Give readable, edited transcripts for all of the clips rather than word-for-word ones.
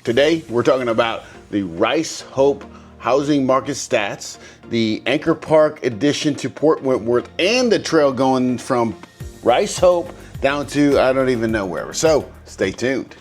Today, we're talking about the Rice Hope housing market stats, the Anchor Park addition to Port Wentworth, and the trail going from Rice Hope down to I don't even know wherever. So stay tuned.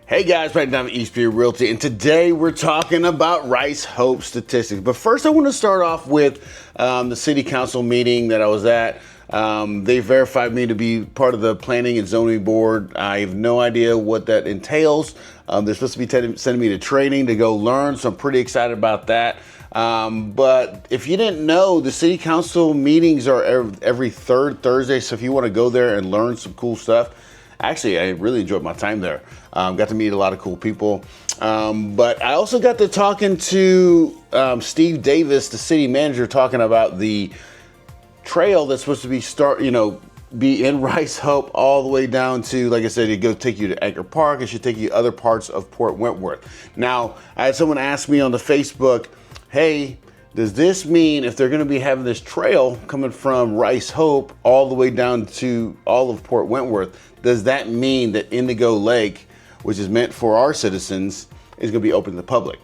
Hey guys, Donovan Eastbury Realty, and today we're talking about Rice Hope statistics. But first I want to start off with the city council meeting that I was at. They verified me to be part of the planning and zoning board. I have no idea what that entails. They're supposed to be sending me to training to go learn, so I'm pretty excited about that. But if you didn't know, the city council meetings are every third Thursday, so if you want to go there and learn some cool stuff, actually, I really enjoyed my time there. Got to meet a lot of cool people. But I also got to talking to Steve Davis, the city manager, talking about the trail that's supposed to be in Rice Hope all the way down to, like I said, it take you to Anchor Park. It should take you other parts of Port Wentworth. Now, I had someone ask me on the Facebook, hey, does this mean if they're going to be having this trail coming from Rice Hope all the way down to all of Port Wentworth, does that mean that Indigo Lake, which is meant for our citizens, is going to be open to the public?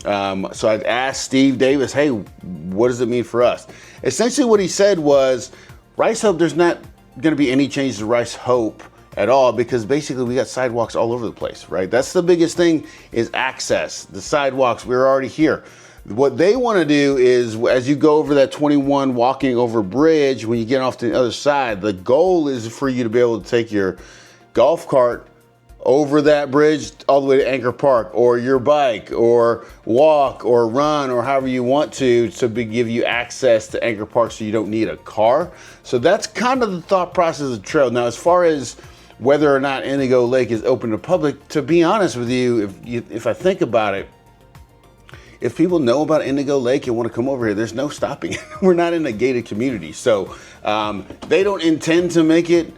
So I asked Steve Davis, hey, what does it mean for us? Essentially what he said was, Rice Hope, there's not going to be any changes to Rice Hope at all, because basically we got sidewalks all over the place, right? That's the biggest thing, is access. The sidewalks, we're already here. What they want to do is, as you go over that 21 walking over bridge, when you get off to the other side, the goal is for you to be able to take your golf cart over that bridge all the way to Anchor Park, or your bike, or walk, or run, or however you want to give you access to Anchor Park so you don't need a car. So that's kind of the thought process of the trail. Now, as far as whether or not Indigo Lake is open to public, to be honest with you, if I think about it, if people know about Indigo Lake and want to come over here, there's no stopping it. We're not in a gated community. So they don't intend to make it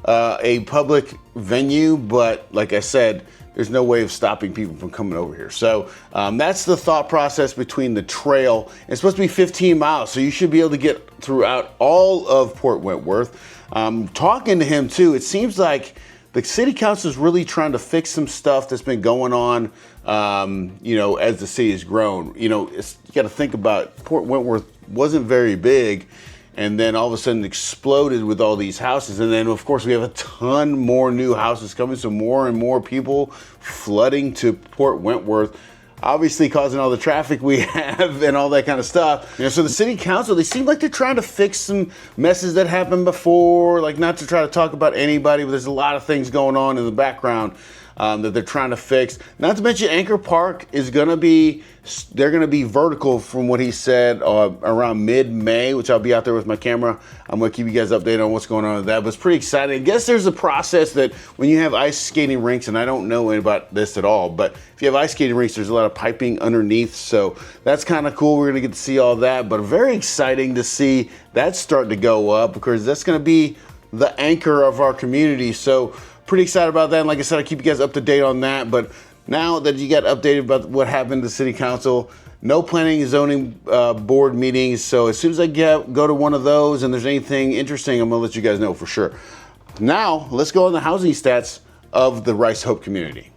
a public venue, but like I said, there's no way of stopping people from coming over here. So that's the thought process between the trail. It's supposed to be 15 miles, so you should be able to get throughout all of Port Wentworth. Talking to him too, it seems like the city council is really trying to fix some stuff that's been going on, as the city has grown. You got to think about Port Wentworth wasn't very big, and then all of a sudden exploded with all these houses. And then, of course, we have a ton more new houses coming, so more and more people flooding to Port Wentworth, obviously causing all the traffic we have and all that kind of stuff. So the city council, they seem like they're trying to fix some messes that happened before, like not to try to talk about anybody, but there's a lot of things going on in the background that they're trying to fix. Not to mention Anchor Park is they're going to be vertical from what he said around mid-May, which I'll be out there with my camera. I'm going to keep you guys updated on what's going on with that, but it's pretty exciting. I guess there's a process that when you have ice skating rinks, and I don't know about this at all, but if you have ice skating rinks, there's a lot of piping underneath, so that's kind of cool. We're going to get to see all that, but very exciting to see that starting to go up, because that's going to be the anchor of our community. So pretty excited about that. And like I said, I'll keep you guys up to date on that. But now that you got updated about what happened to the city council, no planning and zoning board meetings. So as soon as I go to one of those and there's anything interesting, I'm gonna let you guys know for sure. Now, let's go on the housing stats of the Rice Hope community.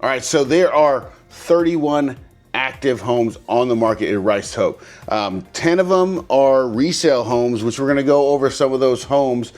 All right, so there are 31 active homes on the market in Rice Hope. 10 of them are resale homes, which we're gonna go over some of those homes.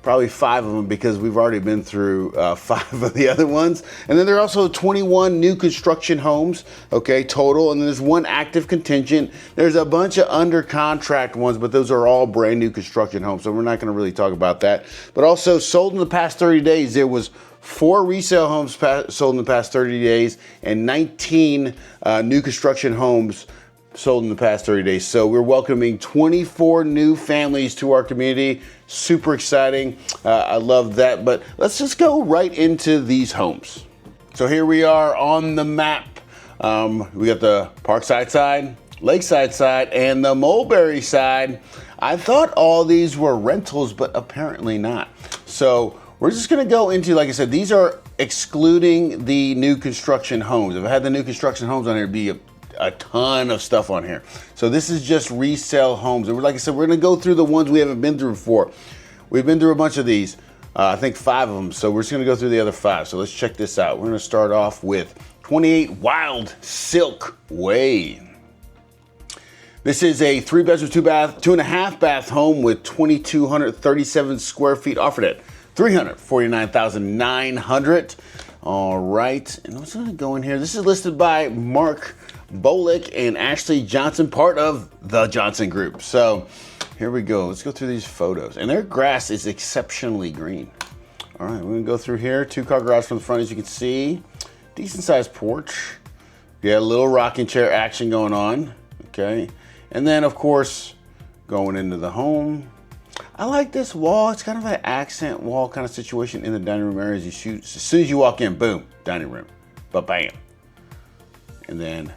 Probably 5 of them, because we've already been through 5 of the other ones. And then there are also 21 new construction homes, okay, total. And then there's 1 active contingent. There's a bunch of under contract ones, but those are all brand new construction homes, so we're not gonna really talk about that. But also sold in the past 30 days, there was 4 resale homes sold in the past 30 days and 19 new construction homes sold in the past 30 days. So we're welcoming 24 new families to our community. Super exciting. I love that. But let's just go right into these homes. So here we are on the map. We got the Parkside side, Lakeside side, and the Mulberry side. I thought all these were rentals, but apparently not. So we're just gonna go into, like I said, these are excluding the new construction homes. If I had the new construction homes on here, it'd be a ton of stuff on here. So this is just resale homes. And like I said, we're gonna go through the ones we haven't been through before. We've been through a bunch of these, I think 5 of them. So we're just gonna go through the other 5. So let's check this out. We're gonna start off with 28 Wild Silk Way. This is a 3-bedroom, 2-bath, 2.5 bath home with 2,237 square feet, offered at $349,900. All right, and I'm just gonna go in here. This is listed by Mark Bolick and Ashley Johnson, part of the Johnson Group. So here we go. Let's go through these photos. And their grass is exceptionally green. All right, we're gonna go through here. 2-car garage from the front, as you can see. Decent sized porch. You got a little rocking chair action going on, okay? And then, of course, going into the home. I like this wall. It's kind of an accent wall kind of situation in the dining room area. As you shoot, as soon as you walk in, boom, dining room, but bam. And then,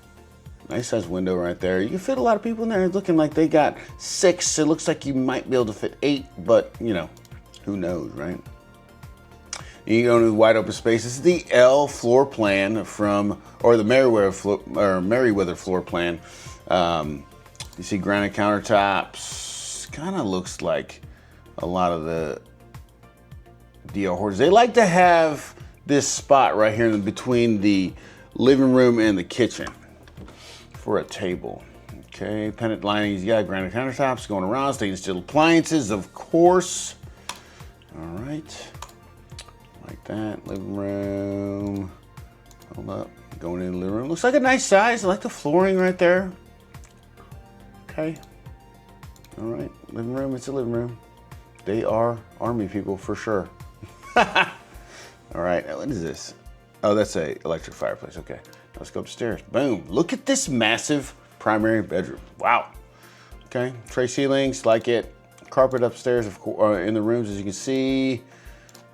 nice size window right there. You can fit a lot of people in there. It's looking like they got 6. It looks like you might be able to fit 8, but you know, who knows, right? You go into the wide open space. This is the L floor plan from, or the Merriweather floor plan. You see granite countertops. Kind of looks like a lot of the DL horses. They like to have this spot right here in between the living room and the kitchen for a table. Okay, pendant linings. You got granite countertops going around. Stainless steel appliances, of course. All right. Like that, living room. Hold up, going in the living room. Looks like a nice size. I like the flooring right there. Okay. All right, living room, it's a living room. They are Army people for sure. All right, what is this? Oh, that's a electric fireplace, okay. Let's go upstairs, boom. Look at this massive primary bedroom, wow. Okay, tray ceilings, like it. Carpet upstairs, of course, in the rooms, as you can see.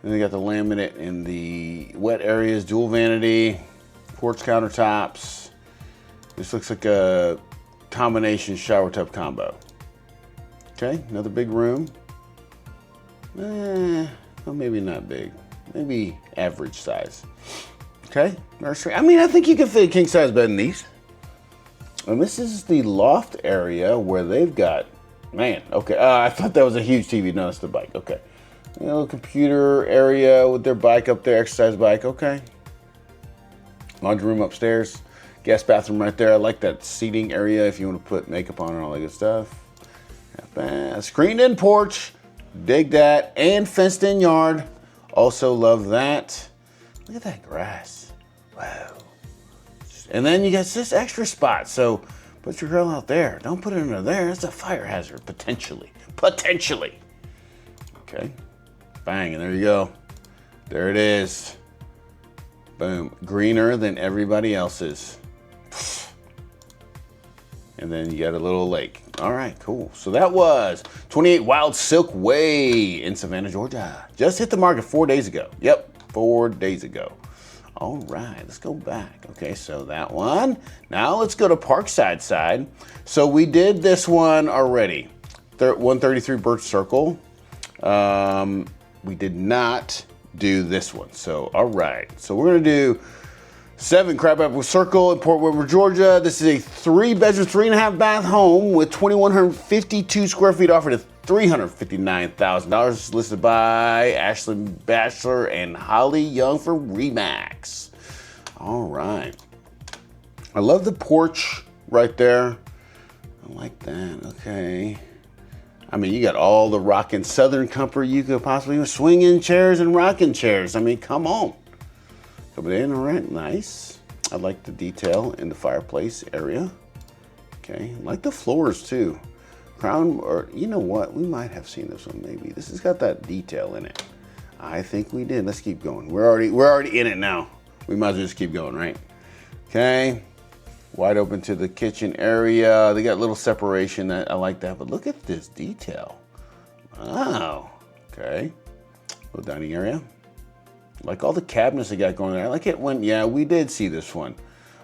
And they got the laminate in the wet areas, dual vanity, quartz countertops. This looks like a combination shower tub combo. Okay, another big room. Well, maybe not big, maybe average size. Okay, nursery. I mean, I think you can fit a king size bed in these. And this is the loft area where they've got, man, okay. I thought that was a huge TV, no, it's the bike, okay. You know, computer area with their bike up there, exercise bike, okay. Laundry room upstairs, guest bathroom right there. I like that seating area if you want to put makeup on and all that good stuff. Screened in porch, dig that, and fenced in yard. Also love that. Look at that grass, wow. And then you got this extra spot, so put your grill out there. Don't put it under there, it's a fire hazard, potentially. Okay. Bang, and there you go. There it is. Boom. Greener than everybody else's. And then you got a little lake. All right, cool. So that was 28 Wild Silk Way in Savannah, Georgia. Just hit the market 4 days ago. Yep, 4 days ago. All right, let's go back. Okay, so that one. Now let's go to Parkside side. So we did this one already. 133 Birch Circle. We did not do this one. So, all right. So we're gonna do 7 Crabapple Circle in Port Wentworth, Georgia. This is a 3-bedroom, 3.5 bath home with 2,152 square feet, offered at $359,000. Listed by Ashley Batchelor and Holly Young for Remax. All right. I love the porch right there. I like that. Okay. I mean, you got all the rocking Southern comfort you could possibly, swinging chairs and rocking chairs. I mean, come on. Coming in, all right, nice. I like the detail in the fireplace area. Okay, I like the floors too. Crown, or you know what? We might have seen this one maybe. This has got that detail in it. I think we did. Let's keep going. We're already in it now. We might as well just keep going, right? Okay. Wide open to the kitchen area. They got a little separation. I like that, but look at this detail. Wow. Okay. Little dining area. Like all the cabinets they got going there. I like it when, yeah, we did see this one.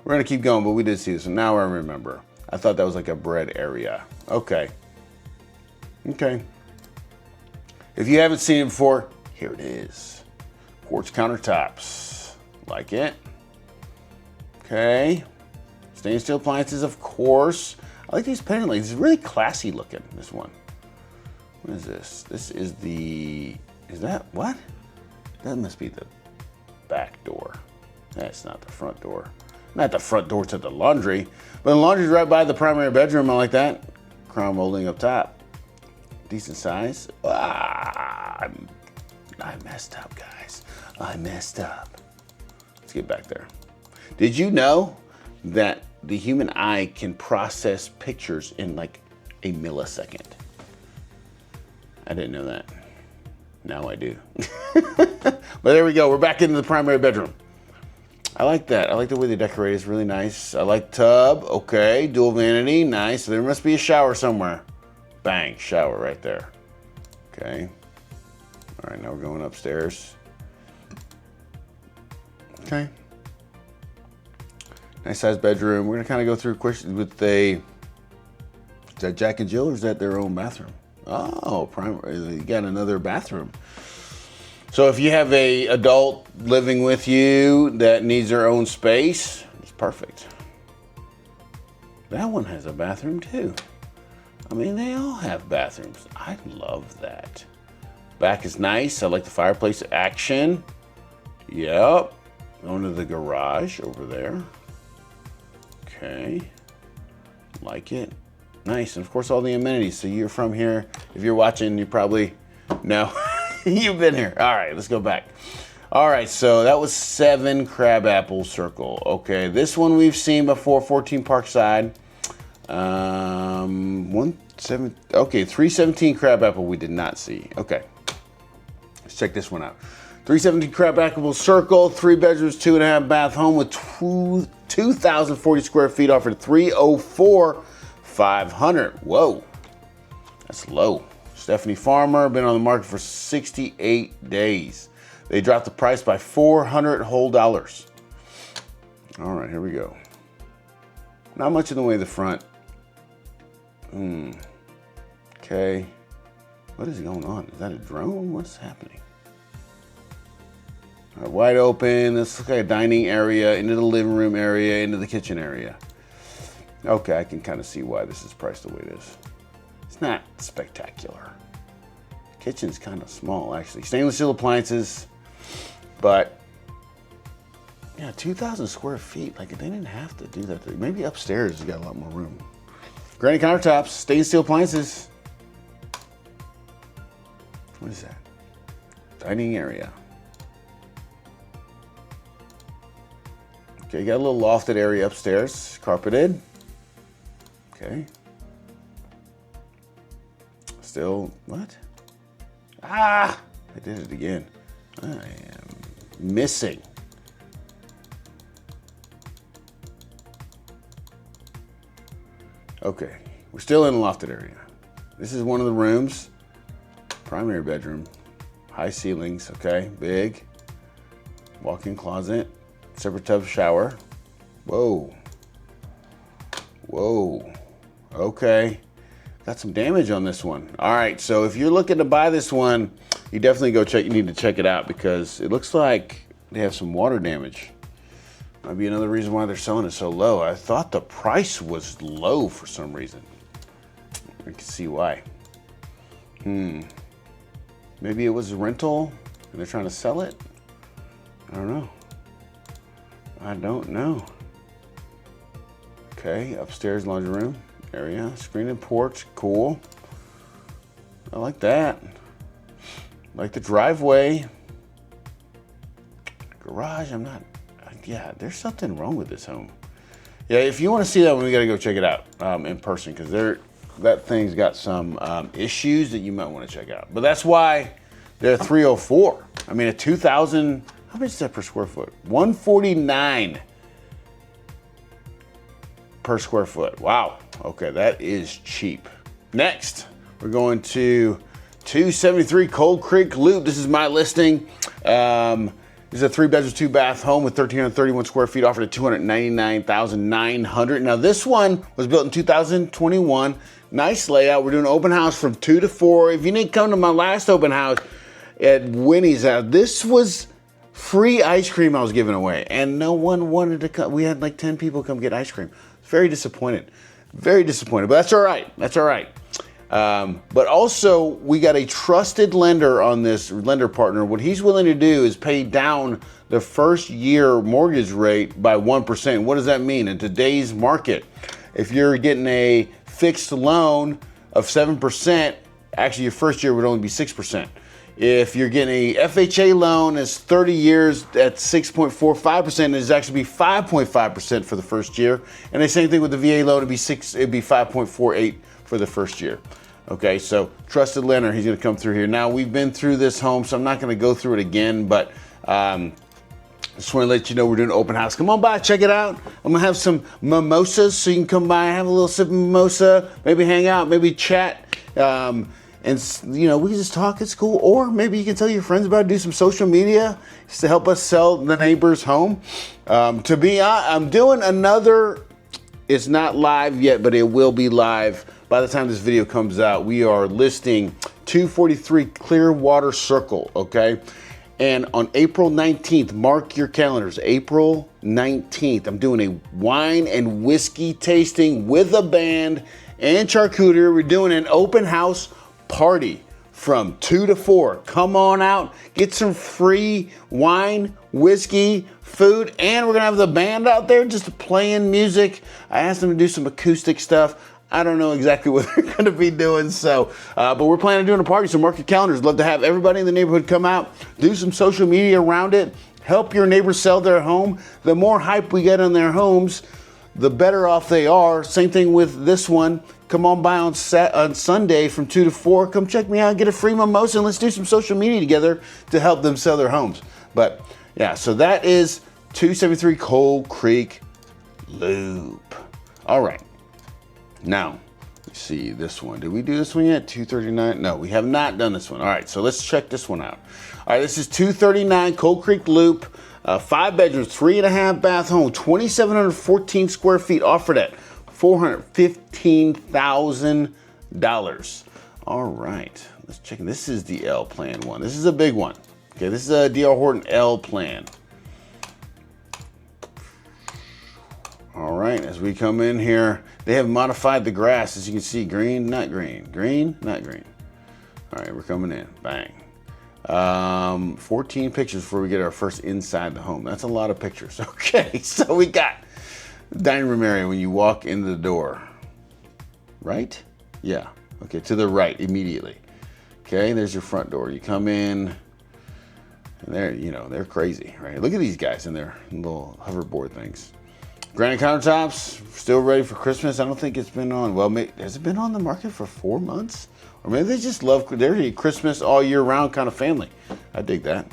We're gonna keep going, but we did see this one. Now I remember. I thought that was like a bread area. Okay. Okay. If you haven't seen it before, here it is. Quartz countertops. Like it. Okay. Stainless steel appliances, of course. I like these pendant lights. It's really classy looking, this one. What is this? This is the, is that, what? That must be the back door. That's not the front door. Not the front door to the laundry, but the laundry's right by the primary bedroom. I like that. Crown molding up top. Decent size. I messed up, guys. I messed up. Let's get back there. Did you know that the human eye can process pictures in like a millisecond? I didn't know that. Now I do. But there we go. We're back into the primary bedroom. I like that. I like the way they decorate. It's really nice. I like tub. Okay. Dual vanity. Nice. So there must be a shower somewhere. Bang. Shower right there. Okay. All right. Now we're going upstairs. Okay. Nice sized bedroom. We're going to kind of go through questions with a, is that Jack and Jill or is that their own bathroom? Oh, primary. You got another bathroom. So if you have a adult living with you that needs their own space, it's perfect. That one has a bathroom too. I mean, they all have bathrooms. I love that. Back is nice. I like the fireplace action. Yep. Going to the garage over there. Okay. Like it. Nice. And of course, all the amenities. So you're from here. If you're watching, you probably know. You've been here. All right, let's go back. All right, so that was 7 Crabapple Circle. Okay, this one we've seen before, 14 Parkside. 317 Crabapple we did not see. Okay, let's check this one out. 317 Crabapple Circle, 3 bedrooms, 2.5 bath home with 2,040 square feet, offered 304,500. Whoa, that's low. Stephanie Farmer, been on the market for 68 days. They dropped the price by $400 whole dollars. All right, here we go. Not much in the way of the front. Okay. What is going on? Is that a drone? What's happening? All right, wide open. This looks like a dining area, into the living room area, into the kitchen area. Okay, I can kind of see why this is priced the way it is. It's not spectacular. Kitchen's kind of small, actually. Stainless steel appliances, but yeah, 2,000 square feet. Like, they didn't have to do that. Maybe upstairs you got a lot more room. Granite countertops, stainless steel appliances. What is that? Dining area. Okay, you got a little lofted area upstairs, carpeted. Okay. Still, what? I did it again. I am missing. Okay, we're still in the lofted area. This is one of the rooms. Primary bedroom. High ceilings, okay, big. Walk-in closet. Separate tub, shower. Whoa. Whoa. Okay. Got some damage on this one. All right, so if you're looking to buy this one, you definitely you need to check it out because it looks like they have some water damage. Might be another reason why they're selling it so low. I thought the price was low for some reason. I can see why. Maybe it was a rental and they're trying to sell it? I don't know. I don't know. Okay, upstairs laundry room area, screen and porch, cool. I like that. Like the driveway. Garage, yeah, there's something wrong with this home. Yeah, if you want to see that one, we got to go check it out in person because that thing's got some issues that you might want to check out. But that's why they're 304. I mean, a 2,000, how much is that per square foot? 149 per square foot. Wow. Okay, that is cheap. Next, we're going to 273 Cold Creek Loop. This is my listing. This is a 3-bedroom, 2-bath home with 1,331 square feet, offered at $299,900. Now, this one was built in 2021. Nice layout. We're doing an open house from 2 to 4. If you didn't come to my last open house at Winnie's house, this was free ice cream I was giving away, and no one wanted to come. We had like 10 people come get ice cream. Very disappointed. Very disappointed, but that's all right. That's all right. But also, we got a trusted lender on this, lender partner. What he's willing to do is pay down the first year mortgage rate by 1%. What does that mean? In today's market, if you're getting a fixed loan of 7%, actually your first year would only be 6%. If you're getting a FHA loan, it's 30 years at 6.45%, it's actually be 5.5% for the first year. And the same thing with the VA loan, it'd be 5.48 for the first year. Okay, so trusted lender, he's gonna come through here. Now, we've been through this home, so I'm not gonna go through it again, but just wanna let you know we're doing an open house. Come on by, check it out. I'm gonna have some mimosas, so you can come by, have a little sip of mimosa, maybe hang out, maybe chat. And you know, we can just talk, it's cool. Or maybe you can tell your friends about it, do some social media just to help us sell the neighbor's home. To be honest, I'm doing another, it's not live yet, but it will be live by the time this video comes out. We are listing 243 Clearwater Circle, okay? And on April 19th, mark your calendars, April 19th, I'm doing a wine and whiskey tasting with a band and charcuterie. We're doing an open house party from 2 to 4. Come on out, get some free wine, whiskey, food, and we're gonna have the band out there just playing music. I asked them to do some acoustic stuff. I don't know exactly what they're gonna be doing, so, but we're planning on doing a party, so mark your calendars. Love to have everybody in the neighborhood come out, do some social media around it, help your neighbors sell their home. The more hype we get on their homes, the better off they are. Same thing with this one. Come on by on Sunday from 2 to 4. Come check me out, get a free mimosa, and let's do some social media together to help them sell their homes. But yeah, so that is 273 Cold Creek Loop. All right. Now, let's see this one. Did we do this one yet? 239? No, we have not done this one. All right, so let's check this one out. All right, this is 239 Cold Creek Loop. 5 bedrooms, 3.5 bath home, 2,714 square feet, offered at $415,000. All right, let's check. This is the L plan one. This is a big one. Okay, this is a D.R. Horton L plan. All right, as we come in here, they have modified the grass. As you can see, green, not green, green, not green. All right, we're coming in, bang. 14 pictures before we get our first inside the home. That's a lot of pictures. Okay, so we got the dining room area when you walk into the door. Right? Yeah. Okay, to the right immediately. Okay, there's your front door. You come in, and they're, you know, they're crazy, right? Look at these guys in their little hoverboard things. Granite countertops, still ready for Christmas. I don't think it's been on, well, has it been on the market for 4 months? Or maybe they just love, they're a Christmas all year round kind of family. I dig that.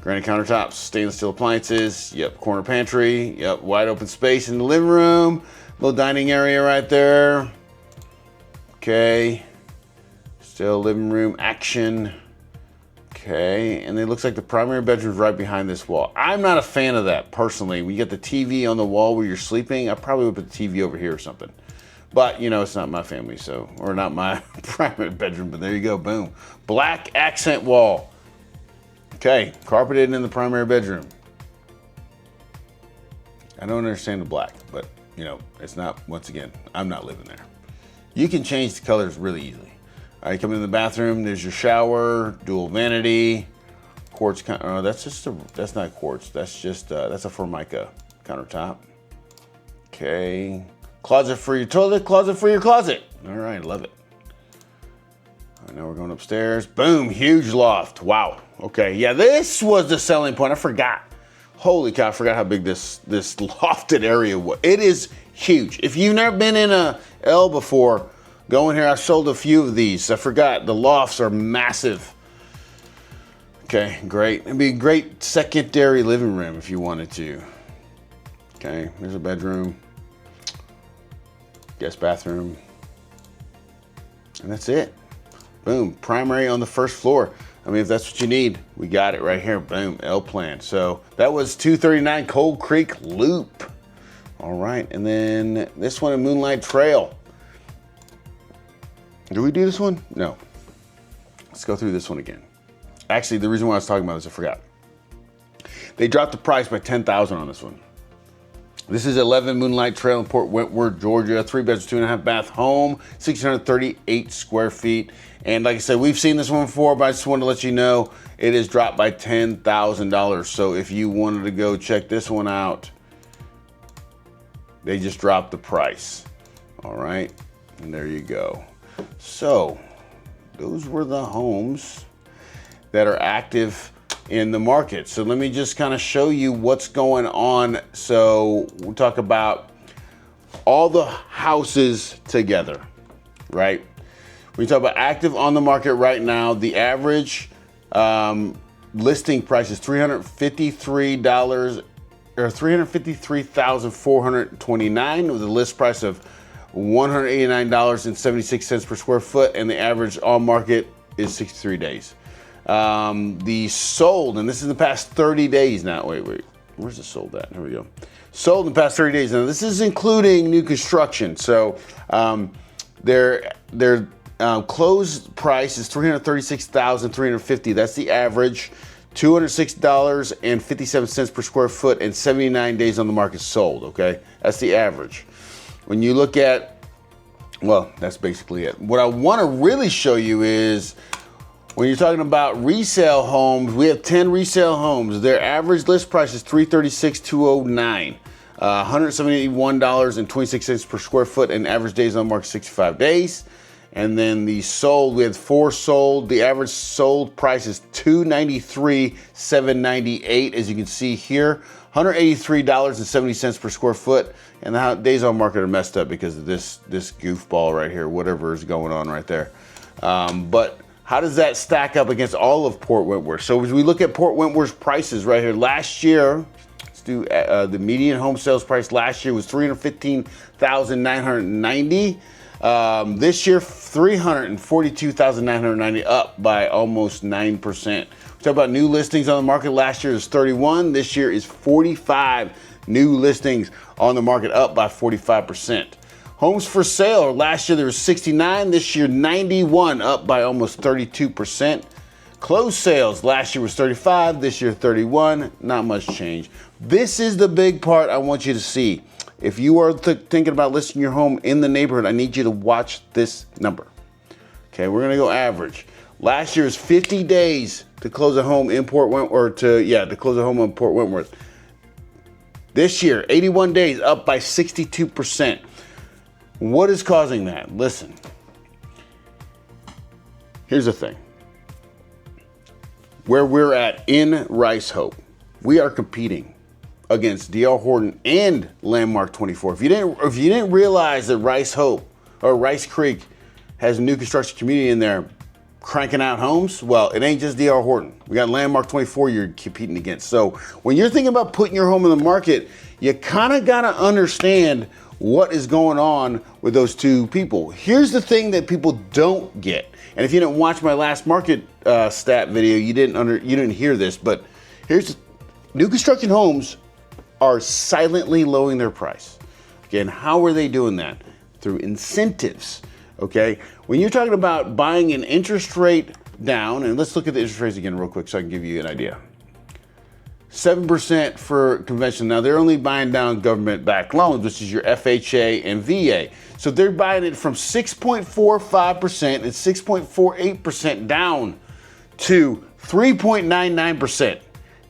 Granite countertops, stainless steel appliances, yep, corner pantry, yep, wide open space in the living room, little dining area right there. Okay, still living room action. Okay, and it looks like the primary bedroom's right behind this wall. I'm not a fan of that, personally. When you get the TV on the wall where you're sleeping, I probably would put the TV over here or something. But, you know, it's not my family, so, or not my primary bedroom, but there you go, boom. Black accent wall. Okay, carpeted in the primary bedroom. I don't understand the black, but, you know, it's not, once again, I'm not living there. You can change the colors really easily. All right, come in the bathroom, there's your shower, dual vanity, quartz, that's not quartz, that's just, that's a Formica countertop. Okay. Closet for your toilet, closet for your closet. All right, love it. All right, now we're going upstairs. Boom, huge loft. Wow. Okay, yeah, this was the selling point. I forgot. Holy cow, I forgot how big this lofted area was. It is huge. If you've never been in a L before, go in here. I've sold a few of these. I forgot, the lofts are massive. Okay, great. It'd be a great secondary living room if you wanted to. Okay, there's a bedroom. Guest bathroom, and that's it. Boom, primary on the first floor. I mean, if that's what you need, we got it right here. Boom, L plan. So that was 239 Cold Creek Loop. All right, and then this one, a Moonlight Trail. Did we do this one? No. Let's go through this one again. Actually, the reason why I was talking about this, I forgot. They dropped the price by $10,000 on this one. This is 11 Moonlight Trail in Port Wentworth, Georgia. 3 bedrooms, 2.5 bath home, 638 square feet. And like I said, we've seen this one before, but I just wanted to let you know it is dropped by $10,000. So if you wanted to go check this one out, they just dropped the price. All right, and there you go. So those were the homes that are active in the market. So let me just kind of show you what's going on. So we'll talk about all the houses together, right? When you talk about active on the market right now, the average listing price is $353 or $353,429 with a list price of $189.76 per square foot, and the average on market is 63 days. The sold, and this is in the past 30 days now. Wait, where's the sold at? Here we go. Sold in the past 30 days. Now this is including new construction. So their closed price is $336,350. That's the average. $206.57 per square foot and 79 days on the market sold. Okay, that's the average. When you look at, well, that's basically it. What I want to really show you is when you're talking about resale homes, we have 10 resale homes. Their average list price is $336,209, $171.26 per square foot, and average days on market 65 days. And then the sold, we had 4 sold. The average sold price is $293,798, as you can see here, $183.70 per square foot. And the days on market are messed up because of this goofball right here, whatever is going on right there. But how does that stack up against all of Port Wentworth? So as we look at Port Wentworth's prices right here, last year, let's do the median home sales price last year was $315,990. This year, $342,990, up by almost 9%. We talk about new listings on the market. Last year is 31. This year is 45 new listings on the market, up by 45%. Homes for sale, last year there was 69. This year, 91, up by almost 32%. Closed sales, last year was 35. This year, 31. Not much change. This is the big part I want you to see. If you are thinking about listing your home in the neighborhood, I need you to watch this number. Okay, we're gonna go average. Last year is 50 days to close a home in Port Wentworth, to close a home in Port Wentworth. This year, 81 days, up by 62%. What is causing that? Listen, here's the thing. Where we're at in Rice Hope, we are competing against D.R. Horton and Landmark 24. If you didn't realize that Rice Hope or Rice Creek has a new construction community in there cranking out homes, well, it ain't just D.R. Horton. We got Landmark 24 you're competing against. So when you're thinking about putting your home in the market, you kind of got to understand what is going on with those two people. Here's the thing that people don't get. And if you didn't watch my last market stat video, you didn't hear this, but here's new construction homes are silently lowering their price. Again, how are they doing that? Through incentives, okay? When you're talking about buying an interest rate down, and let's look at the interest rates again real quick so I can give you an idea. 7% for conventional. Now they're only buying down government-backed loans, which is your FHA and VA. So they're buying it from 6.45% and 6.48% down to 3.99%.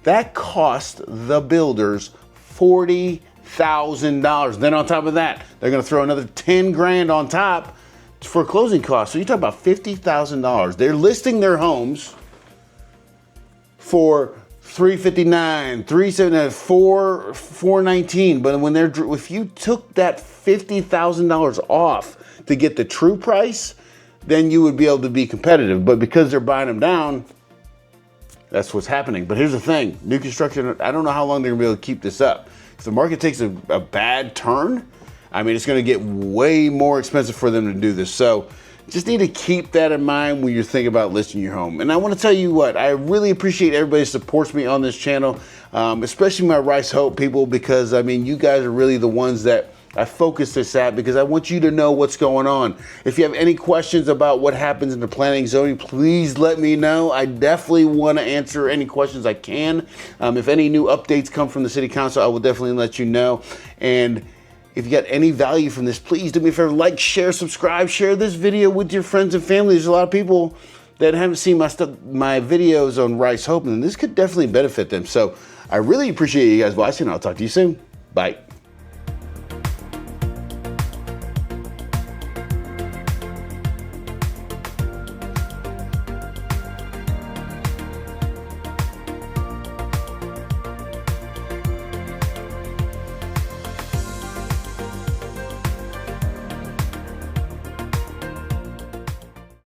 That cost the builders $40,000. Then on top of that, they're going to throw another 10 grand on top for closing costs. So you talk about $50,000. They're listing their homes for $359, $379, $419. But if you took that $50,000 off to get the true price, then you would be able to be competitive. But because they're buying them down, that's what's happening. But here's the thing, new construction, I don't know how long they're gonna be able to keep this up. If the market takes a bad turn, I mean, it's gonna get way more expensive for them to do this. So just need to keep that in mind when you're thinking about listing your home. And I wanna tell you what, I really appreciate everybody who supports me on this channel, especially my Rice Hope people, because I mean, you guys are really the ones that I focus this at because I want you to know what's going on. If you have any questions about what happens in the planning and zoning, please let me know. I definitely want to answer any questions I can. If any new updates come from the City Council, I will definitely let you know. And if you got any value from this, please do me a favor, like, share, subscribe, share this video with your friends and family. There's a lot of people that haven't seen my videos on Rice Hope, and this could definitely benefit them. So I really appreciate you guys watching. I'll talk to you soon. Bye.